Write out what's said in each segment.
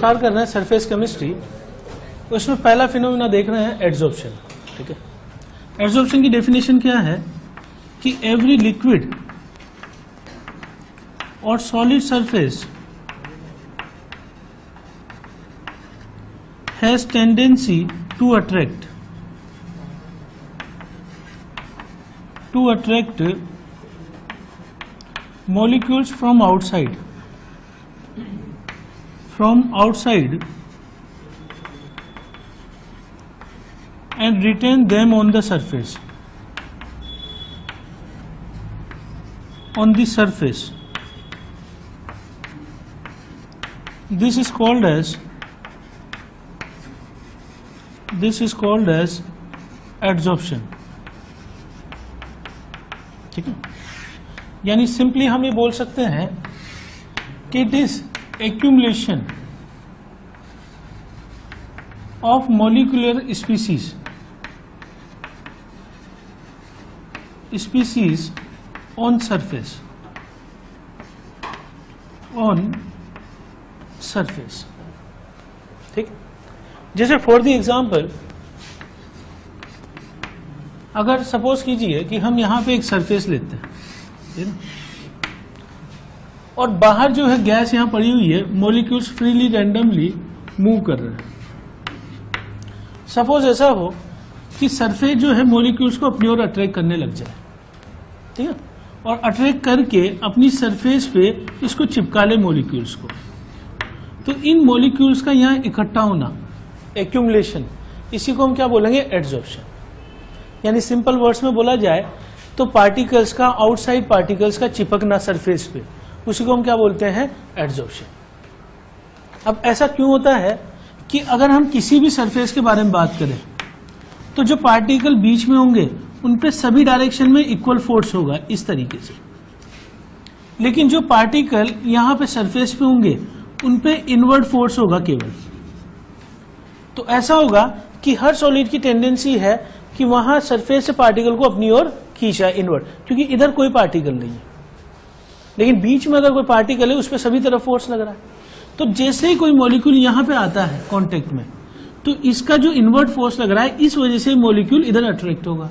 Start कर रहे हैं सरफेस केमिस्ट्री। उसमें पहला फिनोमेना देख रहे हैं एड्सॉर्प्शन। ठीक है, एड्सॉर्प्शन की डेफिनेशन क्या है कि एवरी लिक्विड और solid surface has tendency to attract molecules from outside and retain them on the surface. This is called as adsorption. ठीक है, यानी सिंपली हम ये बोल सकते हैं कि it is accumulation of molecular species on surface ठीक। जैसे फॉर द एग्जाम्पल, अगर सपोज कीजिए कि हम यहां पे एक सरफेस लेते हैं, ठीक है, और बाहर जो है गैस यहां पड़ी हुई है, मॉलिक्यूल्स फ्रीली रैंडमली मूव कर रहे हैं। सपोज ऐसा हो कि सरफेस जो है मॉलिक्यूल्स को अपनी ओर अट्रैक्ट करने लग जाए, ठीक है, और अट्रैक्ट करके अपनी सरफेस पे इसको चिपका ले मॉलिक्यूल्स को, तो इन मॉलिक्यूल्स का यहां इकट्ठा होना, एक्यूमुलेशन, इसी को हम क्या बोलेंगे? एड्सॉर्प्शन। यानी सिंपल वर्ड्स में बोला जाए तो पार्टिकल्स का, आउटसाइड पार्टिकल्स का चिपकना सरफेस पे, उसी को हम क्या बोलते हैं? एड्सॉर्प्शन। अब ऐसा क्यों होता है कि अगर हम किसी भी सरफेस के बारे में बात करें तो जो पार्टिकल बीच में होंगे उन पे सभी डायरेक्शन में इक्वल फोर्स होगा इस तरीके से, लेकिन जो पार्टिकल यहां पे सरफेस पे होंगे उन पे इनवर्ड फोर्स होगा केवल। तो ऐसा होगा कि हर सॉलिड की टेंडेंसी है कि वहां सरफेस से पार्टिकल को अपनी ओर खींचा इनवर्ड, क्योंकि इधर कोई पार्टिकल नहीं है, लेकिन बीच में अगर कोई पार्टिकल है उस पर सभी तरफ फोर्स लग रहा है। तो जैसे ही कोई मॉलिक्यूल यहां पे आता है कांटेक्ट में, तो इसका जो इनवर्ड फोर्स लग रहा है, इस वजह से मॉलिक्यूल इधर अट्रैक्ट होगा,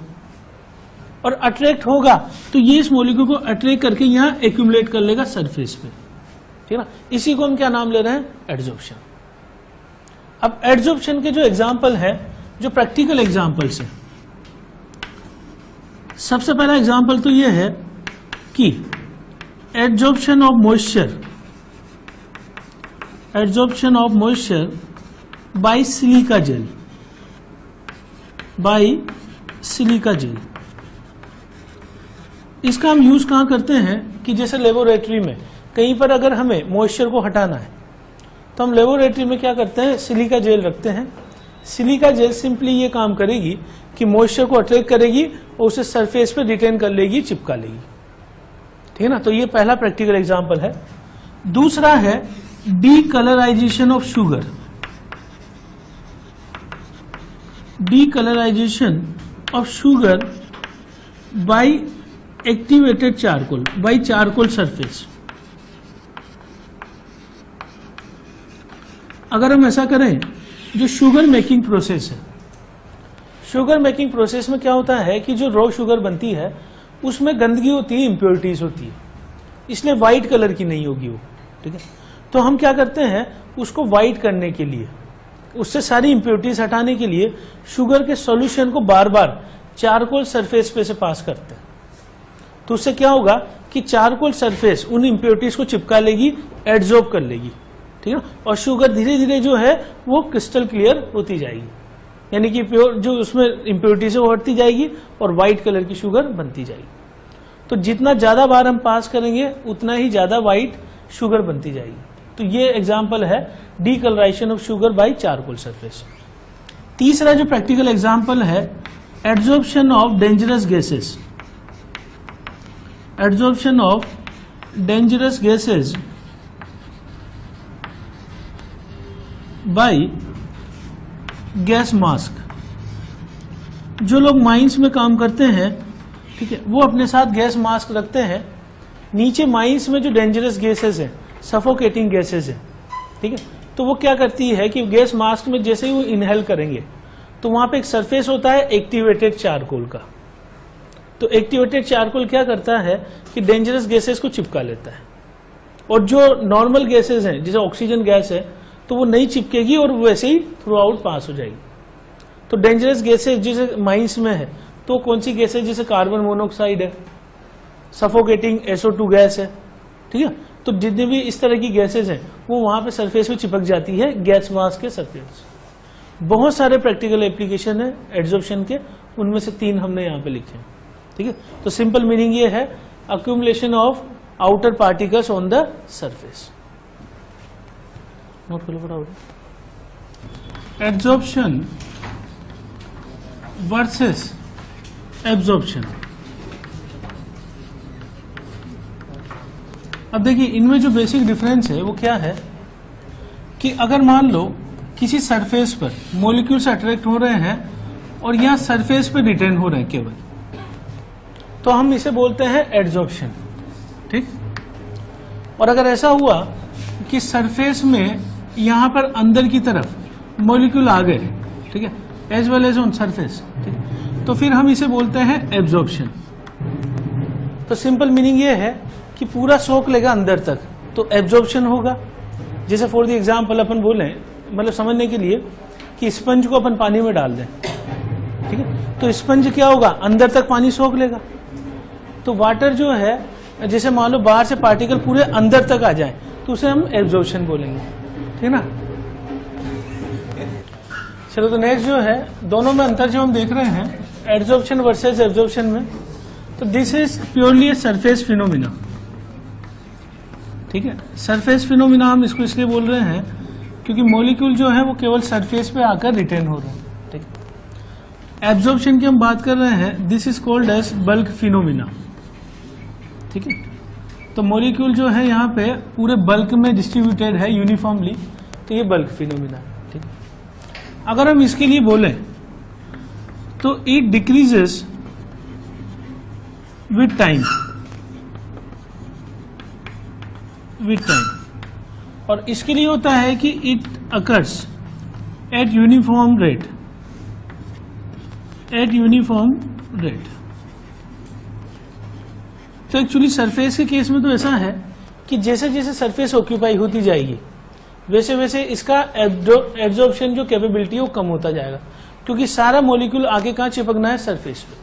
और अट्रैक्ट होगा तो ये इस मॉलिक्यूल को अट्रैक्ट करके यहां एक्यूमुलेट कर लेगा सरफेस पे, ठीक है ना। इसी को हम क्या नाम ले रहे हैं? एड्सॉर्प्शन। अब एड्सॉर्प्शन के जो एग्जाम्पल है, जो प्रैक्टिकल एग्जाम्पल्स है, सबसे पहला एग्जाम्पल तो यह है कि adsorption of moisture by silica gel. इसका हम यूज कहां करते हैं कि जैसे लेबोरेटरी में कहीं पर अगर हमें मॉइस्चर को हटाना है तो हम लेबोरेटरी में क्या करते हैं? सिलिका जेल रखते हैं। सिलिका जेल सिंपली ये काम करेगी कि मॉइस्चर को अट्रैक्ट करेगी और उसे सरफेस पे रिटेन कर लेगी, चिपका लेगी, ठीक है ना। तो ये पहला प्रैक्टिकल एग्जांपल है। दूसरा है decolourisation of sugar. Decolourisation of sugar by activated charcoal, by charcoal surface. अगर हम ऐसा करें, जो शुगर मेकिंग प्रोसेस है, शुगर मेकिंग प्रोसेस में क्या होता है कि जो रॉ शुगर बनती है उसमें गंदगी होती है, इंप्योरिटीज होती है, इसलिए व्हाइट कलर की नहीं होगी वो, ठीक है। तो हम क्या करते हैं, उसको व्हाइट करने के लिए, उससे सारी इंप्योरिटीज हटाने के लिए शुगर के सॉल्यूशन को बार बार चारकोल सरफेस पे से पास करते हैं। तो उससे क्या होगा कि चारकोल सरफेस उन इंप्योरिटीज को चिपका लेगी, एड्सॉर्ब कर लेगी, ठीक है, और शुगर धीरे धीरे जो है वो क्रिस्टल क्लियर होती जाएगी, यानी कि प्योर जो उसमें इंप्योरिटीज है वो हटती जाएगी और व्हाइट कलर की शुगर बनती जाएगी। तो जितना ज्यादा बार हम पास करेंगे उतना ही ज्यादा व्हाइट शुगर बनती जाएगी। तो ये एग्जाम्पल है decolourisation of sugar bye charcoal surface. तीसरा जो प्रैक्टिकल एग्जाम्पल है, adsorption of dangerous gases. Adsorption of dangerous gases by gas mask. जो लोग माइंस में काम करते हैं, ठीक है, वो अपने साथ गैस मास्क रखते हैं। नीचे माइंस में जो डेंजरस गैसेस है, सफोकेटिंग गैसेस है, ठीक है, तो वो क्या करती है कि गैस मास्क में जैसे ही वो इनहेल करेंगे तो वहां पे एक सरफेस होता है एक्टिवेटेड चारकोल का। तो एक्टिवेटेड चारकोल क्या करता है कि डेंजरस गैसेस को चिपका लेता है, और जो नॉर्मल गैसेस हैं जैसे ऑक्सीजन गैस है तो वो नहीं चिपकेगी और वैसे ही थ्रू आउट पास हो जाएगी। तो डेंजरस गैसेस जैसे माइंस में है तो कौन सी गैस है, जैसे कार्बन मोनोऑक्साइड है, सफोकेटिंग SO2 गैस है, ठीक है। तो जितने भी इस तरह की गैसेस हैं वो वहां पे सरफेस पे चिपक जाती है गैस मास्क के सरफेस। बहुत सारे प्रैक्टिकल एप्लीकेशन है एड्सॉर्प्शन के, उनमें से 3 हमने यहाँ पे लिखे हैं, ठीक है। तो सिंपल मीनिंग ये है accumulation of outer particles on the surface. Note कर लो फटाफट। Adsorption versus absorption. अब देखिए इनमें जो बेसिक डिफरेंस है वो क्या है कि अगर मान लो किसी सरफेस पर मॉलिक्यूल्स अट्रैक्ट हो रहे हैं और यहां सरफेस पे रिटेन हो रहे हैं केवल, तो हम इसे बोलते हैं एड्सॉर्प्शन, ठीक। और अगर ऐसा हुआ कि सरफेस में यहां पर अंदर की तरफ मॉलिक्यूल आ गए, ठीक है, as well as on surface, ठीक, तो फिर हम इसे बोलते हैं एब्जॉर्प्शन। तो सिंपल मीनिंग ये है कि पूरा सोख लेगा अंदर तक तो एब्जॉर्प्शन होगा। जैसे फॉर द एग्जांपल अपन बोले, मतलब समझने के लिए कि स्पंज को अपन पानी में डाल दें, ठीक है, तो स्पंज क्या होगा, अंदर तक पानी सोख लेगा। तो वाटर जो है, जैसे मान लो बाहर से पार्टिकल पूरे अंदर तक आ जाए तो उसे हम एब्जॉर्प्शन बोलेंगे, ठीक है ना। चलो तो नेक्स्ट जो है, दोनों में अंतर जो हम देख रहे हैं एड्सॉर्प्शन वर्सेस एब्जॉर्प्शन में, तो this is purely a surface phenomena, ठीक है। सरफेस फिनोमिना हम इसको इसलिए बोल रहे हैं क्योंकि मॉलिक्यूल जो है वो केवल सरफेस पे आकर रिटेन हो रहे हैं, ठीक है। एब्जॉर्प्शन की हम बात कर रहे हैं, this is called as bulk phenomena, ठीक है। तो मॉलिक्यूल जो है यहाँ पे पूरे बल्क में डिस्ट्रीब्यूटेड है यूनिफॉर्मली, तो ये बल्क फिनोमिना है, ठीक। अगर हम इसके लिए बोले तो इट डिक्रीजेस विथ टाइम, और इसके लिए होता है कि it occurs at uniform rate, तो एक्चुअली सरफेस के केस में तो ऐसा है कि जैसे जैसे सरफेस ऑक्यूपाई होती जाएगी वैसे वैसे इसका एब्जॉर्प्शन जो कैपेबिलिटी है वो कम होता जाएगा, क्योंकि सारा मॉलिक्यूल आगे कहाँ चिपकना है, सरफेस पे।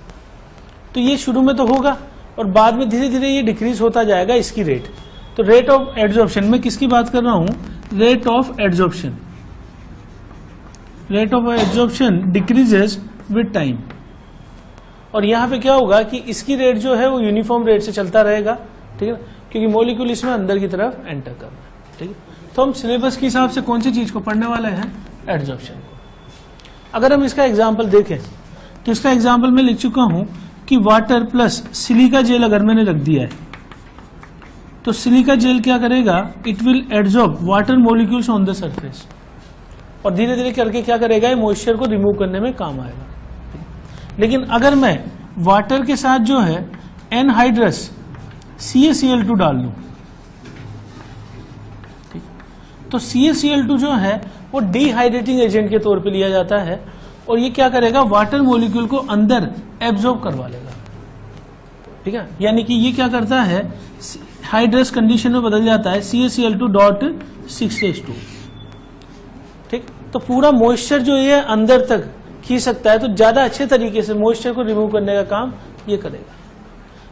तो ये शुरू में तो होगा और बाद में धीरे धीरे ये डिक्रीज होता जाएगा इसकी रेट। तो रेट ऑफ एड्सॉर्प्शन, मैं किसकी बात कर रहा हूं, rate of adsorption. Rate of adsorption decreases with time, और यहां पे क्या होगा कि इसकी रेट जो है वो यूनिफॉर्म रेट से चलता रहेगा, ठीक है, क्योंकि मॉलिक्यूल इसमें अंदर की तरफ एंटर कर रहा है, ठीक है। तो हम सिलेबस के हिसाब से कौन सी चीज को पढ़ने वाले हैं, एड्सॉर्प्शन को। अगर हम इसका एग्जाम्पल देखें तो इसका एग्जाम्पल मैं लिख चुका हूं कि वाटर प्लस सिलिका जेल अगर मैंने रख दिया है तो सिलिका जेल क्या करेगा, it will adsorb water molecules on the surface, और धीरे धीरे करके क्या करेगा, ये मॉइस्चर को रिमूव करने में काम आएगा। लेकिन अगर मैं वाटर के साथ जो है एनहाइड्रस CaCl2 डाल दूं, ठीक, तो CaCl2 जो है वो डिहाइड्रेटिंग एजेंट के तौर पे लिया जाता है, और ये क्या करेगा, वाटर मॉलिक्यूल को अंदर एब्जॉर्ब करवा लेगा, ठीक है। यानी कि ये क्या करता है, हाइड्रस कंडीशन में बदल जाता है CaCl2.6H2, ठीक। तो पूरा मॉइस्चर जो ये अंदर तक खींच सकता है, तो ज्यादा अच्छे तरीके से मॉइस्चर को रिमूव करने का काम ये करेगा।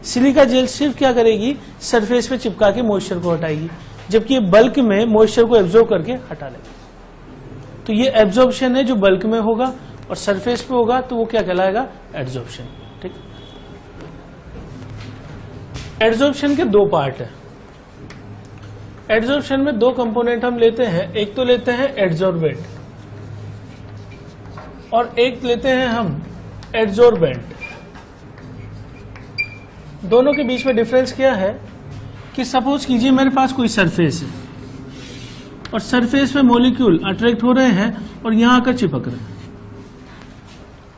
सिलिका जेल सिर्फ क्या करेगी, सरफेस पे चिपका के मॉइस्चर को हटाएगी, जबकि ये बल्क में मॉइस्चर को एब्जॉर्ब करके हटा लेगी। तो ये एब्जॉर्प्शन है जो बल्क में होगा, और सरफेस पे होगा तो वो क्या कहलाएगा, एड्सॉर्प्शन, ठीक। एड्सॉर्प्शन के 2 पार्ट है। एड्सॉर्प्शन में 2 कंपोनेंट हम लेते हैं, एक तो लेते हैं एड्सॉर्बेंट और एक लेते हैं हम एड्सॉर्बेंट। दोनों के बीच में डिफरेंस क्या है कि सपोज कीजिए मेरे पास कोई सरफेस है और सरफेस पे मॉलिक्यूल अट्रैक्ट हो रहे हैं और यहां आकर चिपक रहे हैं,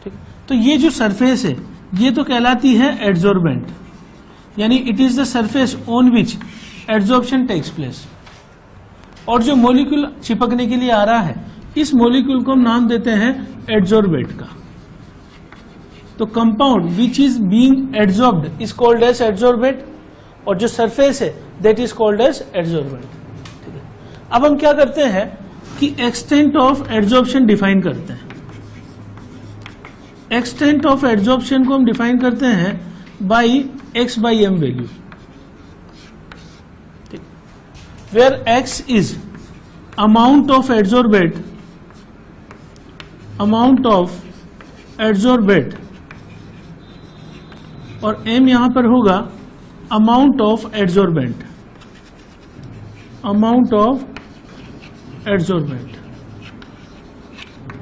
ठीक। तो ये जो सरफेस है ये तो कहलाती है एड्सॉर्बेंट, यानी it is the surface on which adsorption takes place. और जो मॉलिक्यूल चिपकने के लिए आ रहा है, इस मॉलिक्यूल को हम नाम देते हैं एडजॉर्बेट का। तो compound which is being adsorbed is called as adsorbate, और जो सरफेस है that is called as adsorbent. ठीक है, अब हम क्या करते हैं कि एक्सटेंट ऑफ एडजॉर्प्शन डिफाइन करते हैं। एक्सटेंट ऑफ एडजॉर्प्शन को हम डिफाइन करते हैं by x by m value, where x is amount of adsorbate, amount of adsorbate, और एम यहां पर होगा amount of adsorbent, amount of adsorbent,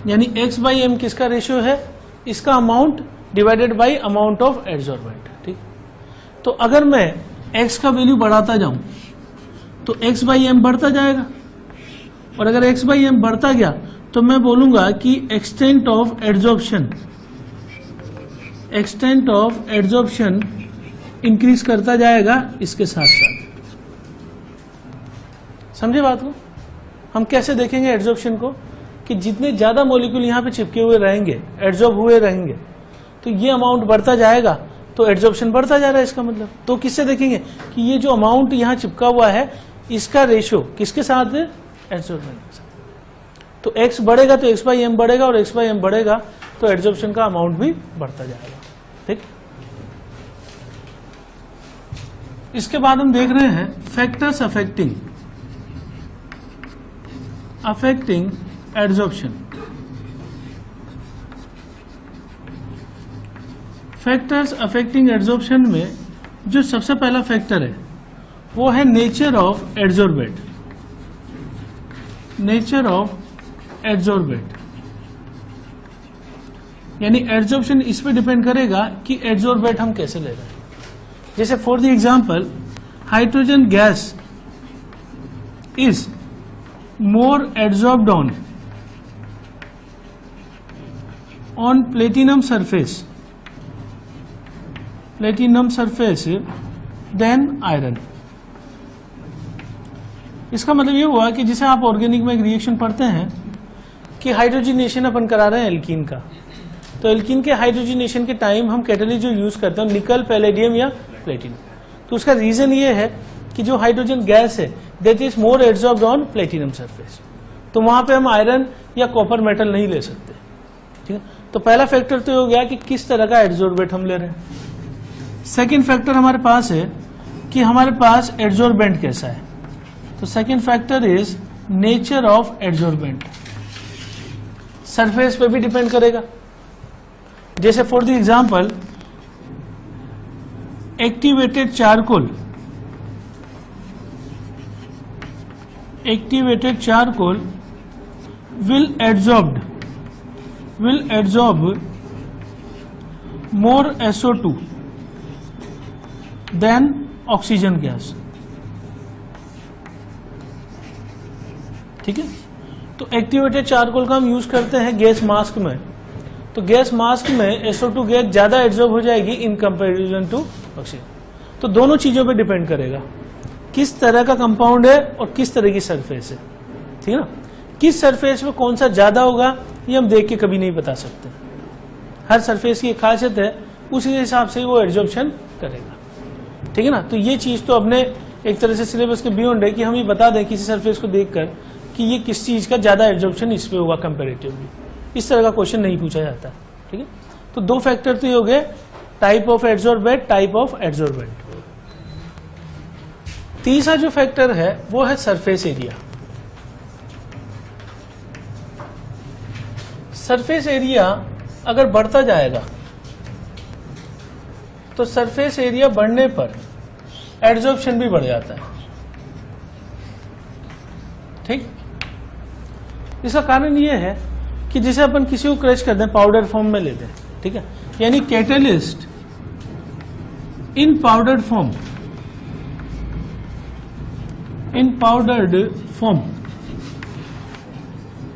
यानी एक्स बाई एम किसका रेशियो है, इसका amount divided by amount of adsorbent. ठीक, तो अगर मैं एक्स का वैल्यू बढ़ाता जाऊं तो एक्स बाई एम बढ़ता जाएगा, और अगर एक्स बाई एम बढ़ता गया तो मैं बोलूंगा कि extent of adsorption, extent of adsorption increase करता जाएगा इसके साथ साथ। समझे बात को? हम कैसे देखेंगे एडजॉर्प्शन को कि जितने ज्यादा मॉलिक्यूल यहां पे चिपके हुए रहेंगे, एडजॉर्ब हुए रहेंगे, तो ये अमाउंट बढ़ता जाएगा, तो एडजॉर्प्शन बढ़ता जा रहा है इसका मतलब। तो किससे देखेंगे कि ये जो अमाउंट यहां चिपका हुआ है इसका रेशियो किसके साथ है, एडजॉर्बेंट के साथ। तो एक्स बढ़ेगा तो एक्स बाई एम बढ़ेगा, और एक्स बाई एम बढ़ेगा तो एडजॉर्प्शन का अमाउंट भी बढ़ता जाएगा। ठीक, इसके बाद हम देख रहे हैं factors affecting adsorption. Factors affecting adsorption में जो सबसे पहला फैक्टर है वो है nature of adsorbate, nature of adsorbate, यानी एडजॉर्प्शन इस पे डिपेंड करेगा कि एडजॉर्बेट हम कैसे ले रहे हैं। जैसे for the example, hydrogen gas is more adsorbed on platinum surface than iron. इसका मतलब ये हुआ कि जैसे आप ऑर्गेनिक में एक रिएक्शन पढ़ते हैं कि हाइड्रोजनेशन अपन करा रहे हैं एल्कीन का, तो एल्कीन के हाइड्रोजनेशन के टाइम हम कैटलिस्ट जो यूज करते हैं निकल, पैलेडियम या प्लेटिनम। तो उसका रीजन ये है कि जो हाइड्रोजन गैस है that is more adsorbed on platinum surface, तो वहां पे हम आयरन या कॉपर मेटल नहीं ले सकते। ठीक है, तो पहला फैक्टर तो हो गया कि किस तरह का एडजॉर्बेट हम ले रहे हैं। सेकेंड फैक्टर हमारे पास है कि हमारे पास एडजॉर्बेंट कैसा है। तो second factor is nature of adsorbent, surface पे भी डिपेंड करेगा। जैसे for the example, activated charcoal will adsorb more SO2 than oxygen gas. ठीक है, तो एक्टिवेटेड चारकोल का हम यूज करते हैं गैस मास्क में, तो गैस मास्क में SO2 गैस ज्यादा एब्जॉर्ब हो जाएगी इन कंपैरिजन टू ऑक्सीजन। तो दोनों चीजों पे डिपेंड करेगा किस तरह का कंपाउंड है और किस तरह की सरफेस है। ठीक है ना, किस सरफेस पे कौन सा ज्यादा होगा ये हम देख के कभी नहीं बता सकते। हर सरफेस की एक खासियत है, उसी हिसाब से वो एब्जॉर्प्शन करेगा। ठीक है ना, तो ये चीज तो अपने एक तरह से सिलेबस के बियॉन्ड है कि हम ये बता दें किसी सरफेस को देखकर कि ये किस चीज का ज्यादा एब्जॉर्प्शन इस पे होगा कंपैरेटिवली। इस तरह का क्वेश्चन नहीं पूछा जाता। ठीक है, तो दो फैक्टर तो ये हो गए, type of adsorbate, type of adsorbent. तीसरा जो फैक्टर है वो है सरफेस एरिया। सरफेस एरिया अगर बढ़ता जाएगा तो सरफेस एरिया बढ़ने पर एडजॉर्प्शन भी बढ़ जाता है। ठीक, इसका कारण यह है कि जैसे अपन किसी को क्रश कर दें, पाउडर फॉर्म में ले दें, ठीक है, यानी catalyst in powdered form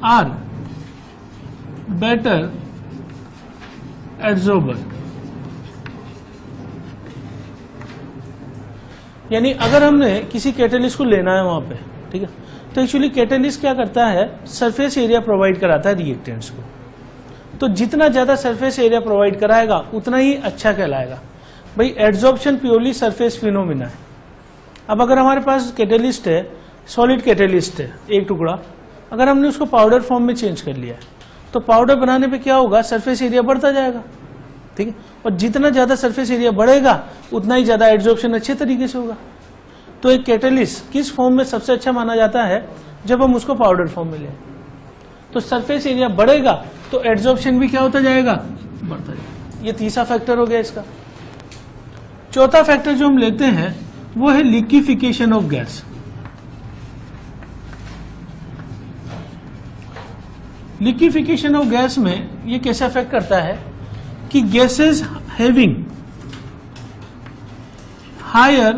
are better adsorber. यानी अगर हमने किसी कैटलिस्ट को लेना है वहां पे, ठीक है, तो एक्चुअली कैटेलिस्ट क्या करता है, सरफेस एरिया प्रोवाइड कराता है रिएक्टेंट्स को। तो जितना ज्यादा सरफेस एरिया प्रोवाइड कराएगा उतना ही अच्छा कहलाएगा। भाई एड्सॉर्प्शन प्योरली सरफेस फिनोमिना है। अब अगर हमारे पास कैटेलिस्ट है, सॉलिड कैटेलिस्ट है एक टुकड़ा, अगर हमने उसको पाउडर फॉर्म में चेंज कर लिया है तो पाउडर बनाने पे क्या होगा, सरफेस एरिया बढ़ता जाएगा, ठीक है। और जितना ज्यादा सरफेस एरिया बढ़ेगा उतना ही ज्यादा एड्सॉर्प्शन अच्छे तरीके से होगा। तो एक कैटेलिस्ट किस फॉर्म में सबसे अच्छा माना जाता है, जब हम उसको पाउडर फॉर्म में लें। तो सरफेस एरिया बढ़ेगा तो एड्सॉर्प्शन भी क्या होता जाएगा, बढ़ता जाएगा। ये तीसरा फैक्टर हो गया इसका। चौथा फैक्टर जो हम लेते हैं वो है liquefaction of gas. Liquefaction of gas में ये कैसे अफेक्ट करता है कि gases having higher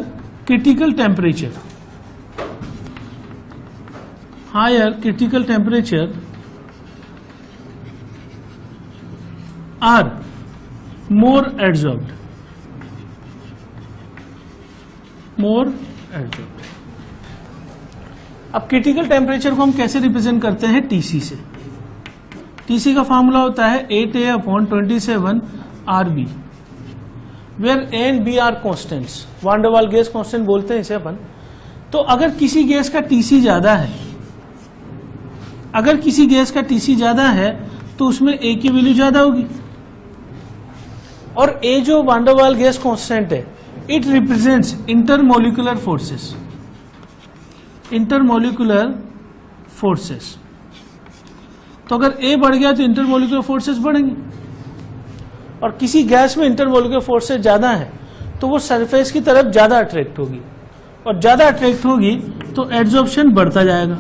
critical temperature are more adsorbed. अब क्रिटिकल टेम्परेचर को हम कैसे रिप्रेजेंट करते हैं, टीसी से। टीसी का फॉर्मूला होता है 8A/27 RB, where A and B are constants. Van der Waals gas constant बोलते हैं इसे अपन। तो अगर किसी गैस का टीसी ज्यादा है, तो उसमें A की वैल्यू ज्यादा होगी। और A जो वान डर वाल गैस कॉन्स्टेंट है, इट रिप्रेजेंट्स इंटरमोलिकुलर फोर्सेस। तो अगर A बढ़ गया तो इंटरमोलिकुलर फोर्सेस बढ़ेंगे। और किसी गैस में इंटरमोलिकुलर फोर्सेस ज्यादा है तो वो सरफेस की तरफ ज्यादा अट्रैक्ट होगी, और ज्यादा अट्रैक्ट होगी तो एड्सॉर्प्शन बढ़ता जाएगा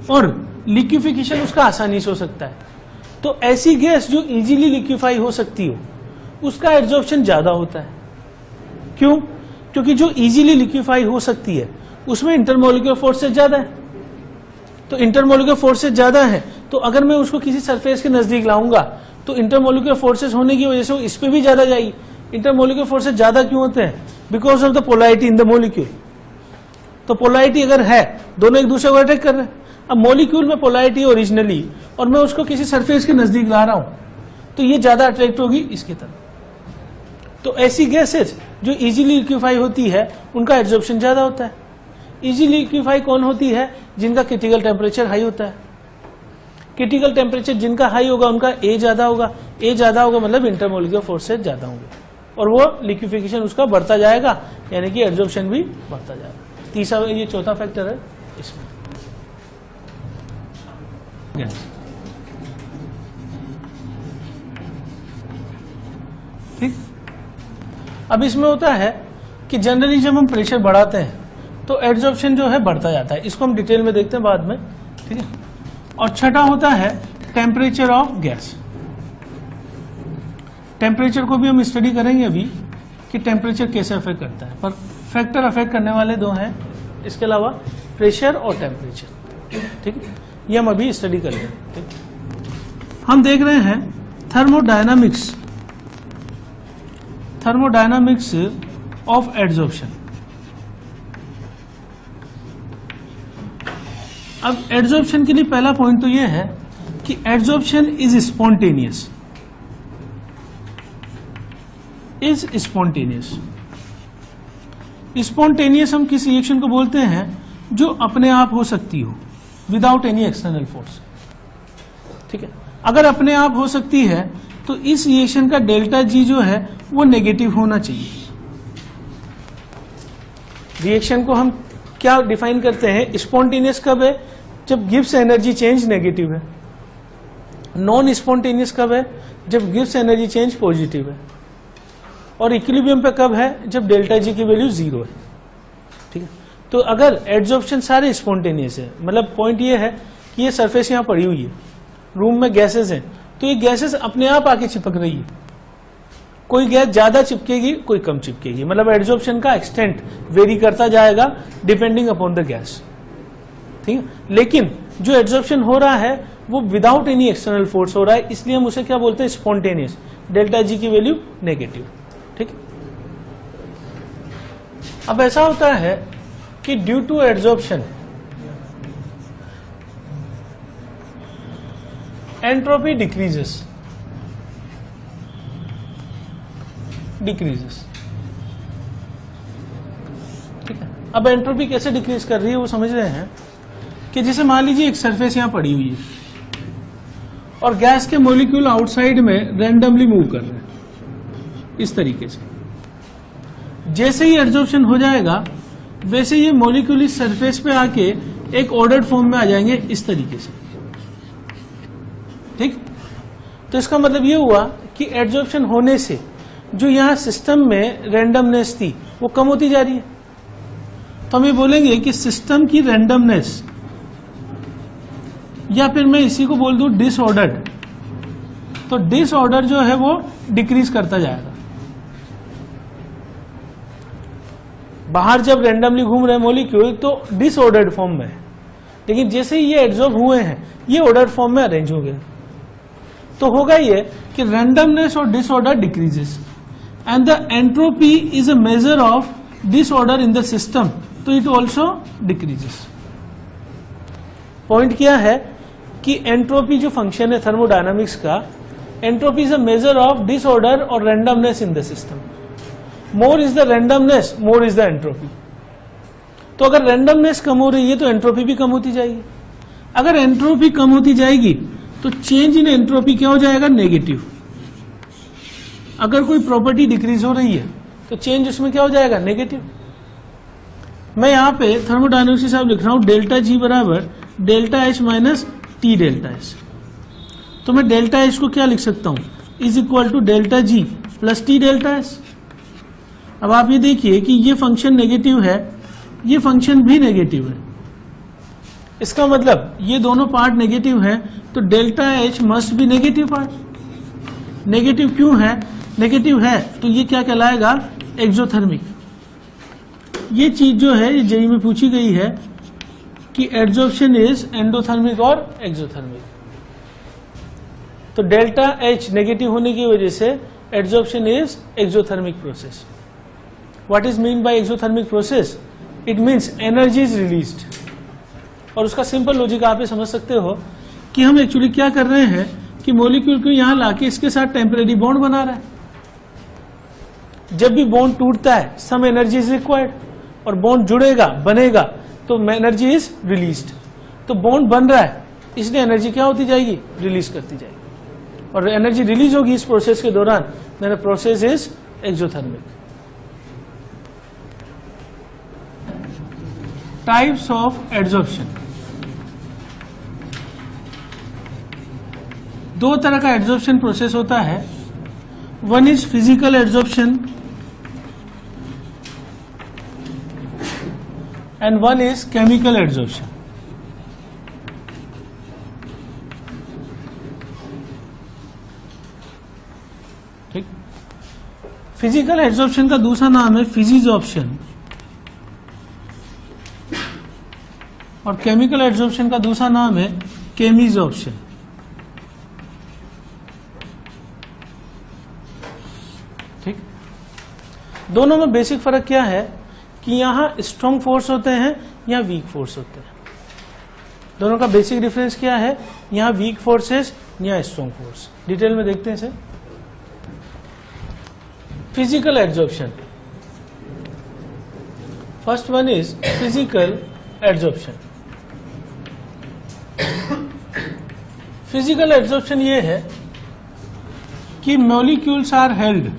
और लिक्विफिकेशन उसका आसानी से हो सकता है। तो ऐसी गैस जो इजीली लिक्विफाई हो सकती हो उसका एड्सॉर्प्शन ज्यादा होता है। क्यों? क्योंकि जो इजीली लिक्विफाई हो सकती है उसमें इंटरमोलिकुलर फोर्सेस ज्यादा है। तो इंटरमोलिकुलर फोर्सेस ज्यादा है तो अगर मैं उसको किसी सरफेस के नजदीक लाऊंगा तो इंटरमोलिकुलर फोर्सेस होने की वजह से वो इस पे भी ज्यादा जाएगी। इंटरमोलिकुलर फोर्सेस ज्यादा क्यों होते हैं? Because of the polarity in the molecule. तो पोलैरिटी अगर है, दोनों एक दूसरे को अटैक कर रहे हैं। अब मोलिक्यूल में पोलैरिटी ओरिजिनली, और मैं उसको किसी सरफेस के नजदीक ला रहा हूं तो ये ज्यादा अट्रैक्ट होगी इसकी तरफ। तो ऐसी गैसेस जो इजीली लिक्विफाई होती है उनका एड्सॉर्प्शन ज्यादा होता है। इजीली लिक्विफाई कौन होती है? जिनका क्रिटिकल टेम्परेचर हाई होता है। क्रिटिकल टेम्परेचर जिनका हाई होगा उनका ए ज्यादा होगा। ए ज्यादा होगा मतलब इंटरमोलिकुलर फोर्सेस ज्यादा होंगे और वो लिक्विफिकेशन उसका बढ़ता जाएगा, यानी कि एड्सॉर्प्शन भी बढ़ता जाएगा। तीसरा, ये चौथा फैक्टर है इसमें। ठीक। अब इसमें होता है कि जनरली जब हम प्रेशर बढ़ाते हैं तो एड्सॉर्प्शन जो है बढ़ता जाता है। इसको हम डिटेल में देखते हैं बाद में, ठीक है। और छठा होता है टेम्परेचर ऑफ गैस। टेम्परेचर को भी हम स्टडी करेंगे अभी कि टेम्परेचर कैसे अफेक्ट करता है, पर फैक्टर अफेक्ट करने वाले दो हैं इसके अलावा, प्रेशर और टेम्परेचर, ठीक है। ये हम अभी स्टडी करेंगे, ठीक। हम देख रहे हैं थर्मोडायनामिक्स ऑफ एड्सॉर्प्शन। अब एड्सॉर्प्शन के लिए पहला पॉइंट तो यह है कि एड्सॉर्प्शन इज स्पॉन्टेनियस। स्पॉन्टेनियस हम किस रिएक्शन को बोलते हैं जो अपने आप हो सकती हो, विदाउट एनी एक्सटर्नल फोर्स, ठीक है। अगर अपने आप हो सकती है तो इस रिएक्शन का डेल्टा जी जो है वो नेगेटिव होना चाहिए। रिएक्शन को हम क्या डिफाइन करते हैं? स्पॉन्टेनियस कब है? जब गिब्स एनर्जी चेंज नेगेटिव है। नॉन स्पॉन्टेनियस कब है? जब गिब्स एनर्जी चेंज पॉजिटिव है। और इक्विलिब्रियम पे कब है? जब डेल्टा जी की वैल्यू 0 है, ठीक है। तो अगर एड्सॉर्प्शन सारे स्पॉन्टेनियस है, मतलब पॉइंट ये है कि ये सरफेस यहां पड़ी हुई है, रूम में गैसेस हैं, तो ये गैसेस अपने आप आके चिपक रही है। कोई गैस ज्यादा चिपकेगी, कोई कम चिपकेगी, मतलब एड्सॉर्प्शन का एक्सटेंट वेरी करता जाएगा डिपेंडिंग अपॉन द गैस, ठीक है। लेकिन जो एड्सॉर्प्शन हो रहा है वो विदाउट एनी एक्सटर्नल फोर्स हो रहा है, इसलिए हम उसे क्या बोलते हैं? स्पॉन्टेनियस। डेल्टा जी की वैल्यू नेगेटिव, ठीक है। अब ऐसा होता है कि due to adsorption entropy decreases ठीक है। अब एंट्रोपी कैसे डिक्रीज कर रही है वो समझ रहे हैं कि जैसे मान लीजिए एक सरफेस यहां पड़ी हुई है और गैस के मॉलिक्यूल आउटसाइड में रैंडमली मूव कर रहे हैं इस तरीके से। जैसे ही एड्जॉर्प्शन हो जाएगा वैसे ये मॉलिक्यूल इस सरफेस पे आके एक ऑर्डर्ड फॉर्म में आ जाएंगे इस तरीके से, ठीक। तो इसका मतलब ये हुआ कि एड्जॉर्प्शन होने से जो यहां सिस्टम में रैंडमनेस थी वो कम होती जा रही है। तो हम ये बोलेंगे कि सिस्टम की रैंडमनेस, या फिर मैं इसी को बोल दूं डिसऑर्डर्ड, तो डिसऑर्डर जो है वो डिक्रीज करता जाएगा। बाहर जब रैंडमली घूम रहे मॉलिक्यूल तो डिसऑर्डर्ड फॉर्म में है, लेकिन जैसे ही ये एड्जॉर्ब हुए हैं ये ऑर्डर्ड फॉर्म में अरेंज हो गए। तो होगा ये कि रैंडमनेस और disorder decreases and the entropy is a measure of disorder in the system, तो इट ऑल्सो डिक्रीजेस। पॉइंट क्या है कि एंट्रोपी जो फंक्शन है थर्मोडायनामिक्स का, entropy is a measure of disorder और randomness in the system. More is the randomness, more is the entropy. तो अगर रैंडमनेस कम हो रही है तो एंट्रोपी भी कम होती जाएगी। अगर एंट्रोपी कम होती जाएगी तो चेंज इन एंट्रोपी क्या हो जाएगा? नेगेटिव। अगर कोई प्रॉपर्टी डिक्रीज हो रही है तो चेंज उसमें क्या हो जाएगा? नेगेटिव। मैं यहां पे थर्मोडायनामिक्स हिसाब लिख रहा हूं डेल्टा जी बराबर delta H minus T delta H. तो मैं डेल्टा एच को क्या लिख सकता हूं? Is equal to delta G plus T delta H. अब आप ये देखिए कि ये फंक्शन नेगेटिव है, ये फंक्शन भी नेगेटिव है। इसका मतलब ये दोनों पार्ट नेगेटिव है तो delta H must be negative part. Negative क्यों है? नेगेटिव है तो ये क्या कहलाएगा? एक्सोथर्मिक। ये चीज जो है ये जेईई में पूछी गई है कि एड्जॉर्प्शन इज एंडोथर्मिक और एक्सोथर्मिक। तो डेल्टा एच नेगेटिव होने की वजह से adsorption is exothermic process. What is mean by exothermic process? It means energy is released. और उसका सिंपल लॉजिक आप ये समझ सकते हो कि हम एक्चुअली क्या कर रहे हैं कि मॉलिक्यूल को यहां लाके इसके साथ टेम्परेरी बॉन्ड बना रहे हैं। जब भी बॉन्ड टूटता है सम एनर्जी इज रिक्वायर्ड, और बॉन्ड जुड़ेगा बनेगा तो एनर्जी इज रिलीज्ड। तो बॉन्ड बन रहा है इसलिए एनर्जी क्या होती जाएगी? रिलीज करती जाएगी, और एनर्जी रिलीज होगी इस प्रोसेस के दौरान। Then process is exothermic. Types of adsorption. दो तरह का एड्जॉर्प्शन प्रोसेस होता है। One is physical adsorption and one is chemical adsorption. ठीक। फिजिकल एड्जॉर्प्शन का दूसरा नाम है फिजिजॉर्प्शन, और केमिकल एड्जॉर्प्शन का दूसरा नाम है केमिजॉर्प्शन। ठीक। दोनों में बेसिक फर्क क्या है कि यहां स्ट्रॉन्ग फोर्स होते हैं, यहां वीक फोर्स होते हैं। दोनों का बेसिक डिफरेंस क्या है? यहां वीक फोर्सेस, यहां स्ट्रॉन्ग फोर्स। डिटेल में देखते हैं इसे। Physical adsorption, first one is physical adsorption. Physical adsorption ये है कि molecules are held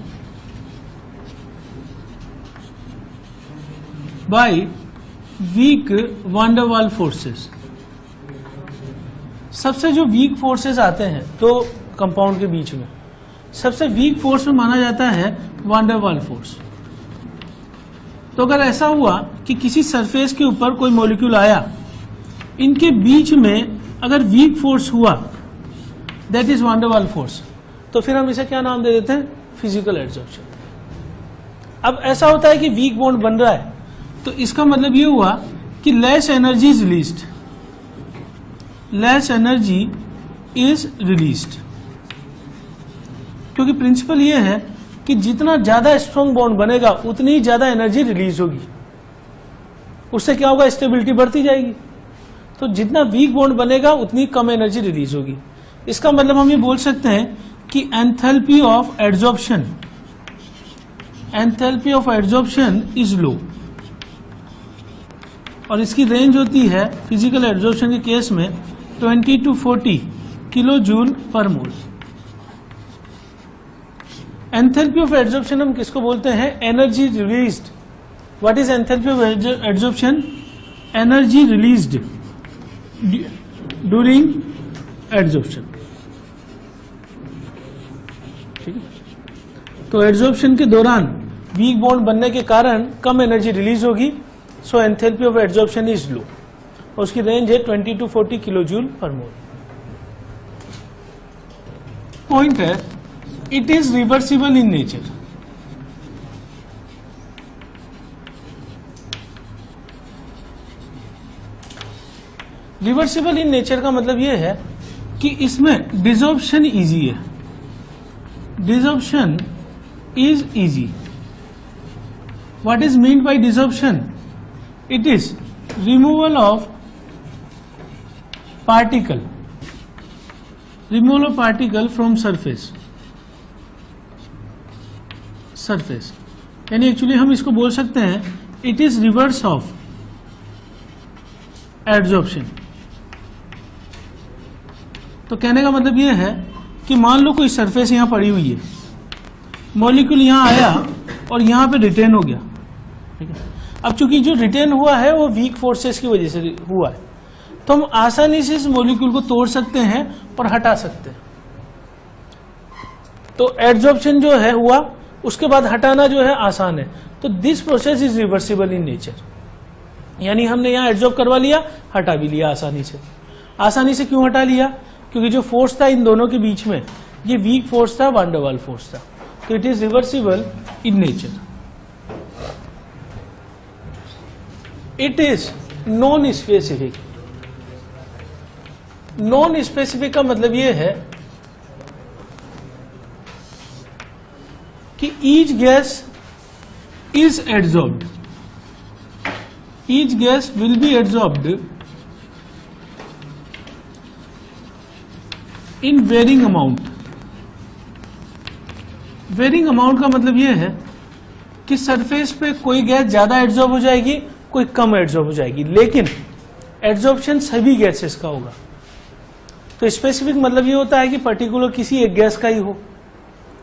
by weak van der Waals forces. सबसे जो वीक फोर्सेस आते हैं तो कंपाउंड के बीच में सबसे वीक फोर्स में माना जाता है वान डर वाल फोर्स। तो अगर ऐसा हुआ कि किसी सरफेस के ऊपर कोई मॉलिक्यूल आया, इनके बीच में अगर वीक फोर्स हुआ, दैट इज वान डर वाल फोर्स, तो फिर हम इसे क्या नाम दे देते हैं? Physical adsorption. अब ऐसा होता है कि वीक बॉन्ड बन रहा है तो इसका मतलब ये हुआ कि less energy is released, less energy is released. क्योंकि प्रिंसिपल ये है कि जितना ज्यादा स्ट्रॉन्ग बॉन्ड बनेगा उतनी ही ज्यादा एनर्जी रिलीज होगी। उससे क्या होगा, स्टेबिलिटी बढ़ती जाएगी। तो जितना वीक बॉन्ड बनेगा उतनी कम एनर्जी रिलीज होगी। इसका मतलब हम ये बोल सकते हैं कि enthalpy of adsorption is low, और इसकी रेंज होती है फिजिकल एड्सॉर्प्शन के केस में 20 to 40 किलो जूल पर मोल। एंथैल्पी ऑफ एड्सॉर्प्शन हम किसको बोलते हैं, energy released. What is enthalpy of adsorption, energy released during adsorption. ठीक है, तो एड्सॉर्प्शन के दौरान वीक बॉन्ड बनने के कारण कम एनर्जी रिलीज होगी, so enthalpy of adsorption is low, और उसकी रेंज है 20 to 40 किलो जूल पर मोल। पॉइंट है, it is reversible in nature. Reversible in nature का मतलब यह है कि इसमें डिसॉर्प्शन इजी है, desorption is easy. What is mean by desorption, it is removal of particle from surface. यानी एक्चुअली हम इसको बोल सकते हैं it is reverse of adsorption. तो कहने का मतलब यह है कि मान लो कोई सरफेस यहां पड़ी हुई है, मॉलिक्यूल यहां आया और यहां पे रिटेन हो गया। ठीक है, अब चूंकि जो रिटेन हुआ है वो वीक फोर्सेस की वजह से हुआ है, तो हम आसानी से इस मॉलिक्यूल को तोड़ सकते हैं और हटा सकते हैं। तो एड्सॉर्प्शन जो है हुआ, उसके बाद हटाना जो है आसान है। तो this process is reversible in nature, यानी हमने यहां एड्सॉर्ब करवा लिया, हटा भी लिया आसानी से। आसानी से क्यों हटा लिया, क्योंकि जो फोर्स था इन दोनों के बीच में, ये वीक फोर्स था, वान डर वाल फोर्स था। तो it is reversible in nature. It is non specific. Non specific का मतलब यह है कि each gas is adsorbed, each gas will be adsorbed in varying amount. Varying amount का मतलब यह है कि सरफेस पे कोई गैस ज्यादा एड्सॉर्ब हो जाएगी, कोई कम एड्सॉर्ब हो जाएगी, लेकिन एड्सॉर्प्शन सभी गैसेस का होगा। तो स्पेसिफिक मतलब ये होता है कि पर्टिकुलर किसी एक गैस का ही हो,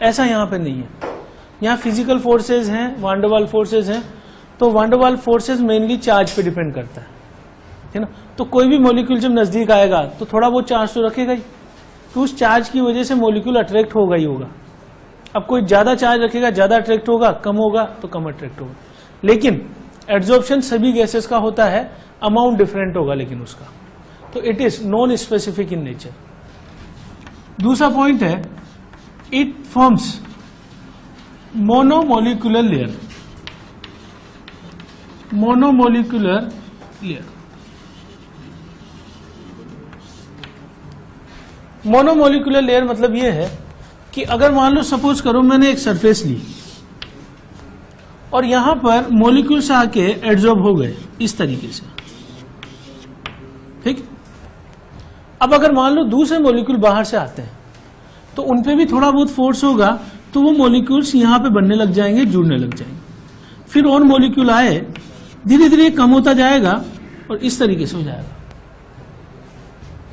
ऐसा यहां पे नहीं है। यहां फिजिकल फोर्सेज हैं, वान डर वाल फोर्सेज हैं, तो वान डर वाल फोर्सेज मेनली चार्ज पे डिपेंड करता है ना। तो कोई भी मॉलिक्यूल जब नजदीक आएगा तो थोड़ा बहुत चार्ज तो रखेगा ही, तो उस चार्ज की वजह से मॉलिक्यूल अट्रैक्ट होगा ही होगा। अब कोई ज्यादा चार्ज रखेगा, ज्यादा अट्रैक्ट होगा, कम होगा तो कम अट्रैक्ट होगा। लेकिन एड्सॉर्प्शन सभी गैसेस का होता है, अमाउंट डिफरेंट होगा लेकिन उसका। तो it is non specific in nature. दूसरा पॉइंट है, it forms monomolecular layer. Monomolecular layer, monomolecular layer मतलब यह है कि अगर मान लो सपोज करो मैंने एक सरफेस ली और यहां पर मॉलिक्यूल्स आके एड्सॉर्ब हो गए इस तरीके से, ठीक। अब अगर मान लो दूसरे मॉलिक्यूल बाहर से आते हैं तो उनपे भी थोड़ा बहुत फोर्स होगा, तो वो मॉलिक्यूल्स यहां पे बनने लग जाएंगे, जुड़ने लग जाएंगे। फिर और मॉलिक्यूल आए, धीरे धीरे कम होता जाएगा और इस तरीके से हो जाएगा,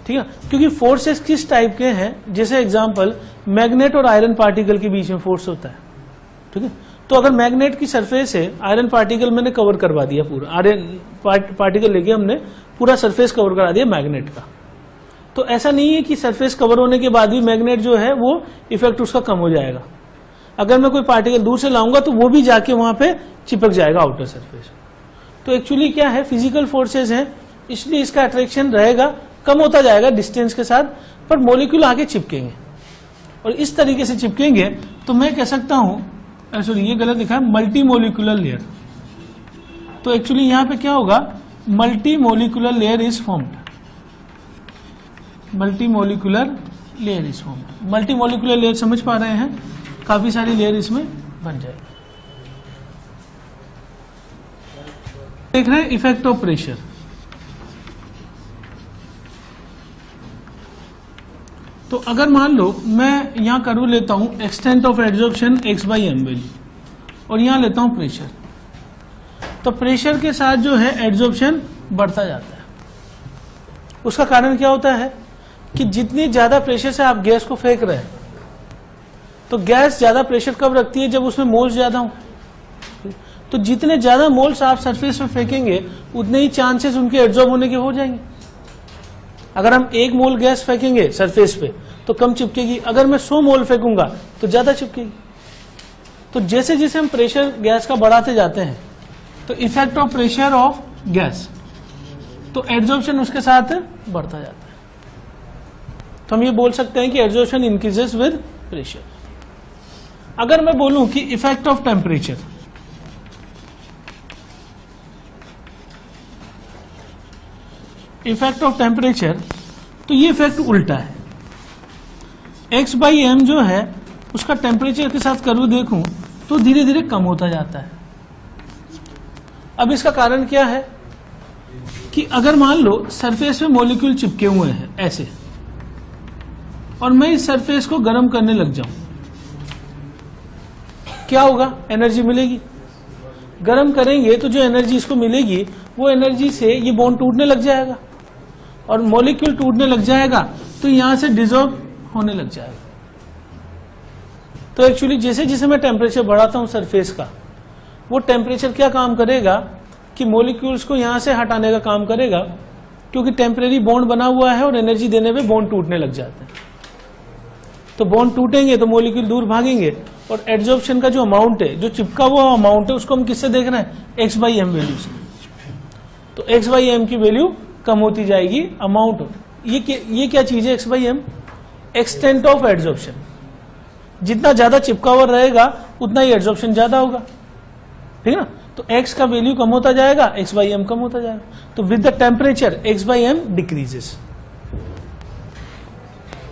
ठीक है। क्योंकि फोर्सेस किस टाइप के हैं, जैसे एग्जांपल मैग्नेट और आयरन पार्टिकल के बीच में फोर्स होता है, ठीक है। तो अगर मैग्नेट की सरफेस है, आयरन पार्टिकल मैंने कवर करवा दिया, पूरा आयरन पार्टिकल लेके हमने पूरा सरफेस कवर करा दिया मैग्नेट का, तो ऐसा नहीं है कि सरफेस कवर होने के बाद भी मैग्नेट जो है वो इफेक्ट उसका कम हो जाएगा। अगर मैं कोई पार्टिकल दूर से लाऊंगा तो वो भी जाके वहां पे चिपक जाएगा आउटर सरफेस। तो एक्चुअली क्या है, फिजिकल फोर्सेज हैं, इसलिए इसका अट्रैक्शन रहेगा, कम होता जाएगा डिस्टेंस के साथ, पर मॉलिक्यूल आगे चिपकेंगे और इस तरीके से चिपकेंगे। तो मैं कह सकता हूं, सॉरी ये गलत लिखा है, मल्टी मोलिकुलर लेयर। तो एक्चुअली यहां पे क्या होगा, multi molecular layer is formed, multi molecular layer is formed. Multi molecular layer समझ पा रहे हैं, काफी सारी लेयर इसमें बन जाएगी। देख रहे हैं इफेक्ट ऑफ प्रेशर। तो अगर मान लो मैं यहां करूं लेता हूं extent of adsorption x/m value और यहां लेता हूं प्रेशर, तो प्रेशर के साथ जो है एड्जॉर्प्शन बढ़ता जाता है। उसका कारण क्या होता है कि जितनी ज्यादा प्रेशर से आप गैस को फेंक रहे हैं, तो गैस ज्यादा प्रेशर कब रखती है, जब उसमें मोल्स ज्यादा हो। तो जितने ज्यादा मोल्स आप सरफेस पे फेंकेंगे उतने ही चांसेस उनके एब्जॉर्ब होने के हो जाएंगे। अगर हम 1 मोल गैस फेंकेंगे सरफेस पे तो कम चिपकेगी, अगर मैं 100 मोल फेंकूंगा तो ज्यादा चिपकेगी। तो जैसे जैसे हम प्रेशर गैस का बढ़ाते जाते हैं तो effect of pressure of gas, तो एब्जॉर्प्शन उसके साथ बढ़ता जाता है। तो हम ये बोल सकते हैं कि एब्जॉर्प्शन इंक्रीजेस विद प्रेशर। अगर मैं बोलूं कि effect of temperature, effect of temperature, तो ये इफेक्ट उल्टा है। x/m जो है उसका टेम्परेचर के साथ कर्व देखूं तो धीरे धीरे कम होता जाता है। अब इसका कारण क्या है कि अगर मान लो सरफेस में मॉलिक्यूल चिपके हुए हैं ऐसे, और मैं इस सरफेस को गर्म करने लग जाऊं, क्या होगा, एनर्जी मिलेगी। गर्म करेंगे तो जो एनर्जी इसको मिलेगी वो एनर्जी से ये बॉन्ड टूटने लग जाएगा और मॉलिक्यूल टूटने लग जाएगा तो यहां से डिसॉल्व होने लग जाएगा। तो एक्चुअली जैसे जैसे मैं टेम्परेचर बढ़ाता हूं सरफेस का, वो टेम्परेचर क्या काम करेगा कि मॉलिक्यूल्स को यहां से हटाने का काम करेगा, क्योंकि टेम्परेरी बॉन्ड बना हुआ है और एनर्जी देने पे बॉन्ड टूटने लग जाते हैं। तो बॉन्ड टूटेंगे तो मॉलिक्यूल दूर भागेंगे और एड्जॉर्प्शन का जो अमाउंट है, जो चिपका हुआ अमाउंट है, उसको हम किससे देख रहे हैं, x/m वैल्यू से। तो x/m की वैल्यू कम होती जाएगी, अमाउंट। ये क्या चीज है x/m, एक्सटेंट ऑफ एड्जॉर्प्शन। जितना ज्यादा चिपका हुआ रहेगा उतना ही एड्जॉर्प्शन ज्यादा होगा, ठीक है ना। तो x का वैल्यू कम होता जाएगा, x/m कम होता जाएगा। तो with the temperature x/m decreases.